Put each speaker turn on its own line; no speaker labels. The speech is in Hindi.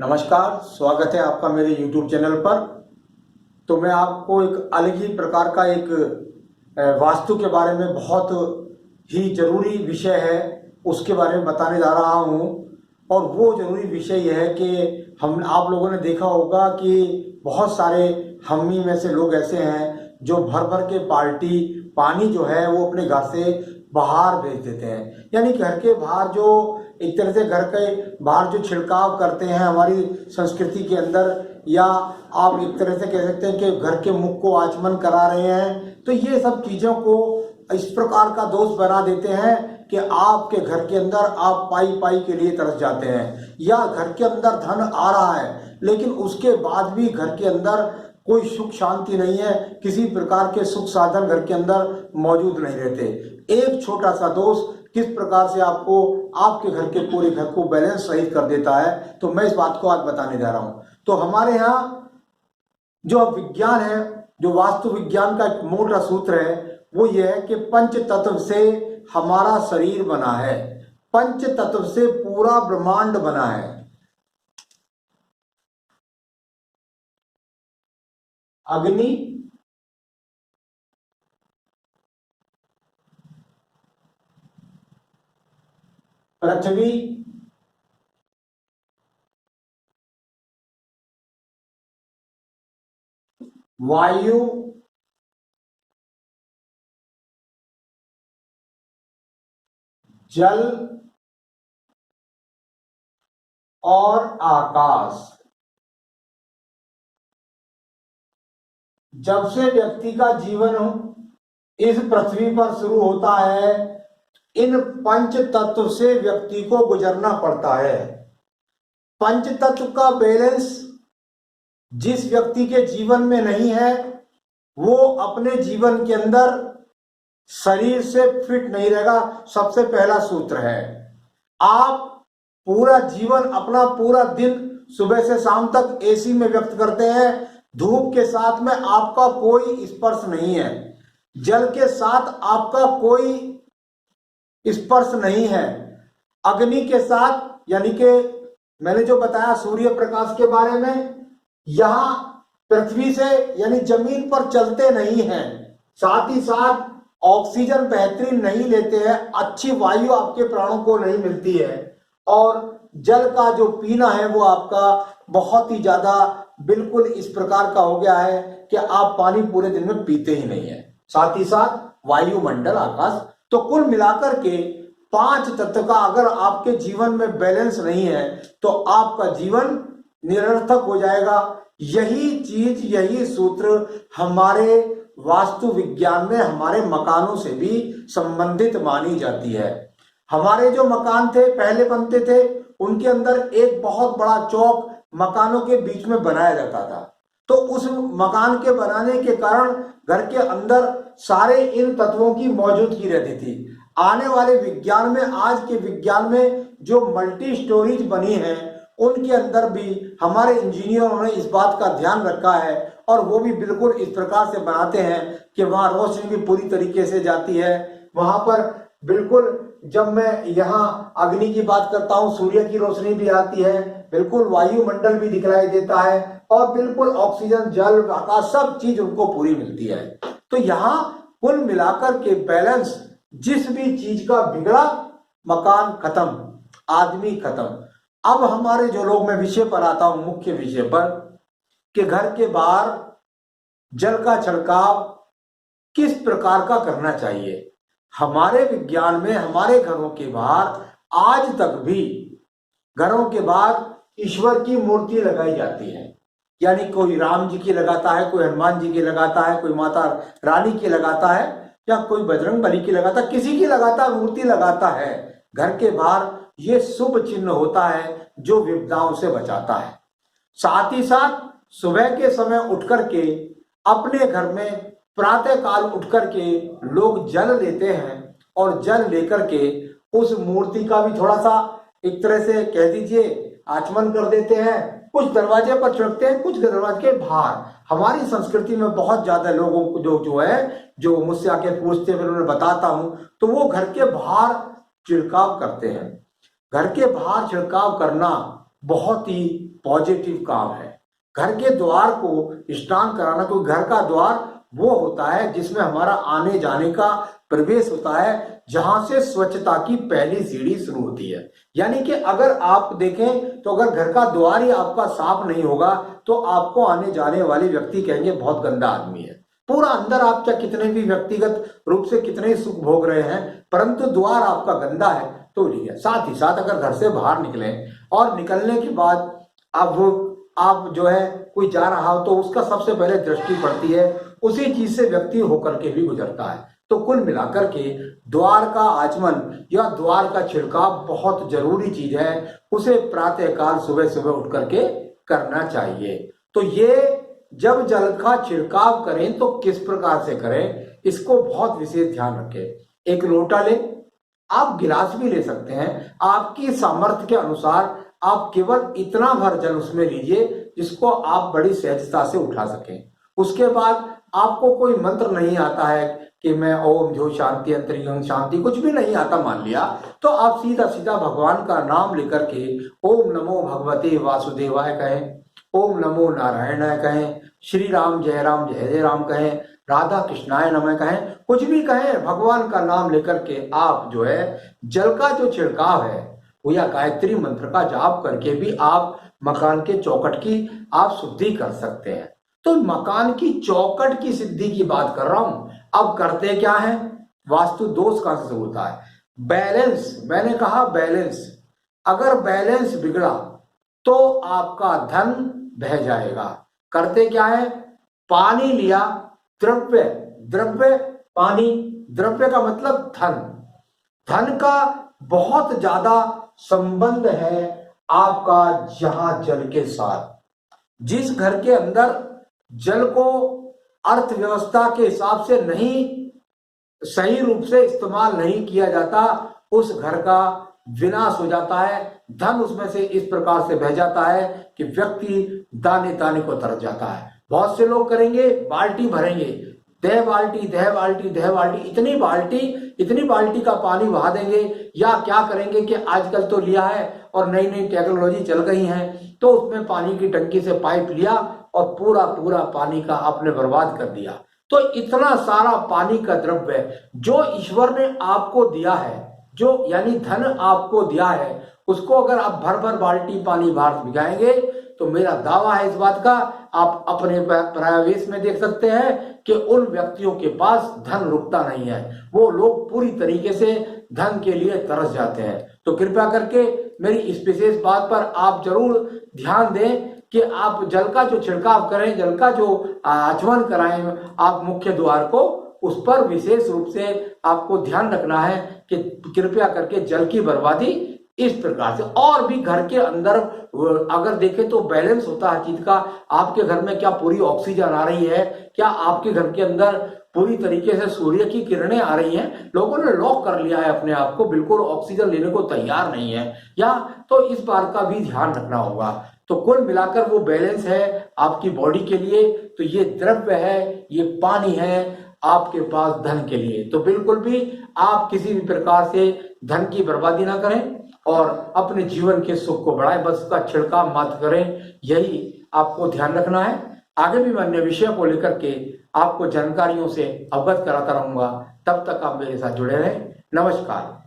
नमस्कार, स्वागत है आपका मेरे YouTube चैनल पर। तो मैं आपको एक अलग ही प्रकार का एक वास्तु के बारे में बहुत ही जरूरी विषय है उसके बारे में बताने जा रहा हूँ। और वो जरूरी विषय यह है कि आप लोगों ने देखा होगा कि बहुत सारे हम ही में से लोग ऐसे हैं जो भर भर के बाल्टी पानी जो है वो अपने घर से बाहर भेज देते हैं। यानी घर के बाहर जो एक तरह से घर के बाहर जो छिड़काव करते हैं हमारी संस्कृति के अंदर, या आप एक तरह से कह सकते हैं कि घर के मुख को आचमन करा रहे हैं, तो ये सब चीज़ों को इस प्रकार का दोष बना देते हैं कि आपके घर के अंदर आप पाई पाई के लिए तरस जाते हैं, या घर के अंदर धन आ रहा है लेकिन उसके बाद भी घर के अंदर कोई सुख शांति नहीं है, किसी प्रकार के सुख साधन घर के अंदर मौजूद नहीं रहते। एक छोटा सा दोष किस प्रकार से आपको आपके घर के पूरे घर को बैलेंस सही कर देता है, तो मैं इस बात को आज बताने जा रहा हूं। तो हमारे यहाँ जो विज्ञान है, जो वास्तु विज्ञान का एक मोटा सूत्र है, वो ये है कि पंच तत्व से हमारा शरीर बना है, पंच तत्व से पूरा ब्रह्मांड बना है। अग्नि, पृथ्वी, वायु, जल और आकाश। जब से व्यक्ति का जीवन इस पृथ्वी पर शुरू होता है, इन पंच तत्व से व्यक्ति को गुजरना पड़ता है। पंच तत्व का बैलेंस जिस व्यक्ति के जीवन में नहीं है, वो अपने जीवन के अंदर शरीर से फिट नहीं रहेगा। सबसे पहला सूत्र है, आप पूरा जीवन अपना पूरा दिन सुबह से शाम तक एसी में व्यक्त करते हैं, धूप के साथ में आपका कोई स्पर्श नहीं है, जल के साथ आपका कोई स्पर्श नहीं है, अग्नि के साथ यानी कि मैंने जो बताया सूर्य प्रकाश के बारे में, यहां पृथ्वी से यानी जमीन पर चलते नहीं हैं, साथ ही साथ ऑक्सीजन बेहतरीन नहीं लेते हैं, अच्छी वायु आपके प्राणों को नहीं मिलती है, और जल का जो पीना है वो आपका बहुत ही ज्यादा बिल्कुल इस प्रकार का हो गया है कि आप पानी पूरे दिन में पीते ही नहीं है, साथ ही साथ वायुमंडल, आकाश। तो कुल मिलाकर के पांच तत्व का अगर आपके जीवन में बैलेंस नहीं है तो आपका जीवन निरर्थक हो जाएगा। यही चीज, यही सूत्र हमारे वास्तु विज्ञान में हमारे मकानों से भी संबंधित मानी जाती है। हमारे जो मकान थे पहले बनते थे, उनके अंदर एक बहुत बड़ा चौक मकानों के बीच में बनाया जाता था। तो उस मकान के बनाने के कारण घर के अंदर सारे इन तत्वों की मौजूदगी रहती थी। आने वाले विज्ञान में, आज के विज्ञान में जो मल्टी स्टोरीज बनी है, उनके अंदर भी हमारे इंजीनियरों ने इस बात का ध्यान रखा है, और वो भी बिल्कुल इस प्रकार से बनाते हैं कि वहां रोशनी भी पूरी तरीके से जाती है। वहां पर बिल्कुल, जब मैं यहाँ अग्नि की बात करता हूँ, सूर्य की रोशनी भी आती है, बिल्कुल वायुमंडल भी दिखलाई देता है, और बिल्कुल ऑक्सीजन, जल, आकाश सब चीज उनको पूरी मिलती है। तो यहाँ कुल मिलाकर के बैलेंस, जिस भी चीज का बिगड़ा, मकान खत्म, आदमी खत्म। अब हमारे जो लोग, मैं विषय पर आता हूं, मुख्य विषय पर, कि घर के बाहर जल का छिड़काव किस प्रकार का करना चाहिए। हमारे विज्ञान में हमारे घरों के बाहर आज तक भी घरों के बाहर ईश्वर की मूर्ति लगाई जाती है। यानी कोई राम जी की लगाता है, कोई हनुमान जी की लगाता है, कोई माता रानी की लगाता है, या कोई बजरंग बली की लगाता है, किसी की लगाता है, मूर्ति लगाता है घर के बाहर। ये शुभ चिन्ह होता है जो विपदाओं से बचाता है। साथ ही साथ सुबह के समय उठ करके अपने घर में प्रातः काल उठ करके लोग जल लेते हैं, और जल लेकर के उस मूर्ति का भी थोड़ा सा एक तरह से कह दीजिए आचमन कर देते हैं। कुछ दरवाजे पर छिड़कते हैं, कुछ दरवाजे के बाहर। हमारी संस्कृति में बहुत ज्यादा लोगों को जो मुझसे आके पूछते हैं, मैं उन्हें बताता हूं, तो वो घर के बाहर छिड़काव करते हैं। घर के बाहर छिड़काव करना बहुत ही पॉजिटिव काम है। घर के द्वार को स्नान कराना, कोई घर का द्वार वो होता है जिसमें हमारा आने जाने का प्रवेश होता है, जहां से स्वच्छता की पहली सीढ़ी शुरू होती है। यानी कि अगर आप देखें तो अगर घर का द्वार ही आपका साफ नहीं होगा तो आपको आने जाने वाले व्यक्ति कहेंगे बहुत गंदा आदमी है। पूरा अंदर आप चाहे कितने भी व्यक्तिगत रूप से कितने सुख भोग रहे हैं, परंतु द्वार आपका गंदा है तो ठीक है। साथ ही साथ अगर घर से बाहर निकले और निकलने के बाद आप जो है कोई जा रहा हो तो उसका सबसे पहले दृष्टि पड़ती है, उसी चीज से व्यक्ति होकर के भी गुजरता है। तो कुल मिलाकर के द्वार का आचमन या द्वार का छिड़काव बहुत जरूरी चीज है, उसे प्रातःकाल सुबह सुबह उठ करके करना चाहिए। तो ये जब जल का छिड़काव करें तो किस प्रकार से करें, इसको बहुत विशेष ध्यान रखें। एक लोटा ले, आप गिलास भी ले सकते हैं, आपकी सामर्थ्य के अनुसार आप केवल इतना भर जल उसमें लीजिए जिसको आप बड़ी सहजता से उठा सकें। उसके बाद आपको कोई मंत्र नहीं आता है कि मैं ओम जो शांति अंतरिक्षं शांति, कुछ भी नहीं आता मान लिया, तो आप सीधा सीधा भगवान का नाम लेकर के ओम नमो भगवते वासुदेवाय कहें, ओम नमो नारायणाय कहें, श्री राम जय राम कहें, राधा कृष्णाय नमः कहें, कुछ भी कहें, भगवान का नाम लेकर के आप जो है जल का जो छिड़काव है वो या गायत्री मंत्र का जाप करके भी आप मकान के चौखट की आप शुद्धि कर सकते हैं। तो मकान की चौखट की सिद्धि की बात कर रहा हूं। अब करते क्या है, वास्तु दोष कहां से होता है, बैलेंस, मैंने कहा बैलेंस, अगर बैलेंस बिगड़ा तो आपका धन बह जाएगा। करते क्या है, पानी लिया, द्रव्य, द्रव्य पानी, द्रव्य का मतलब धन, धन का बहुत ज्यादा संबंध है आपका जहां जल के साथ। जिस घर के अंदर जल को अर्थव्यवस्था के हिसाब से नहीं सही रूप से इस्तेमाल नहीं किया जाता, उस घर का विनाश हो जाता है, धन उसमें से इस प्रकार से बह जाता है कि व्यक्ति दाने दाने को तरस जाता है। बहुत से लोग करेंगे, बाल्टी भरेंगे, दह बाल्टी, इतनी बाल्टी का पानी बहा देंगे, या क्या करेंगे कि आजकल तो लिया है और नई नई टेक्नोलॉजी चल गई है, तो उसमें पानी की टंकी से पाइप लिया और पूरा पानी का आपने बर्बाद कर दिया। तो इतना सारा पानी का द्रव्य जो ईश्वर ने आपको दिया है, जो यानी धन आपको दिया है, उसको अगर आप भर भर बाल्टी पानी बाहर भिगाएंगे तो मेरा दावा है इस बात का, आप अपने प्रायावेश में देख सकते हैं कि उन व्यक्तियों के पास धन रुकता नहीं है, वो लोग पूरी तरीके से धन के लिए तरस जाते हैं। तो कृपया करके मेरी इस विशेष बात पर आप जरूर ध्यान दें कि आप जल का जो छिड़काव करें, जल का जो आचमन कराएं आप मुख्य द्वार को, उस पर विशेष रूप से आपको ध्यान रखना है कि कृपया करके जल की बर्बादी इस प्रकार से। और भी घर के अंदर अगर देखें तो बैलेंस होता है चीज का, आपके घर में क्या पूरी ऑक्सीजन आ रही है, क्या आपके घर के अंदर पूरी तरीके से सूर्य की किरणें आ रही हैं। लोगों ने लॉक कर लिया है अपने आप को, बिल्कुल ऑक्सीजन लेने को तैयार नहीं है, या तो इस बात का भी ध्यान रखना होगा। तो कुल मिलाकर वो बैलेंस है आपकी बॉडी के लिए, तो ये द्रव्य है, ये पानी है आपके पास धन के लिए। तो बिल्कुल भी आप किसी भी प्रकार से धन की बर्बादी ना करें और अपने जीवन के सुख को बढ़ाएं, बस उसका छिड़काव मत करें, यही आपको ध्यान रखना है। आगे भी मैं अन्य विषयों को लेकर के आपको जानकारियों से अवगत कराता रहूंगा, तब तक आप मेरे साथ जुड़े रहें। नमस्कार।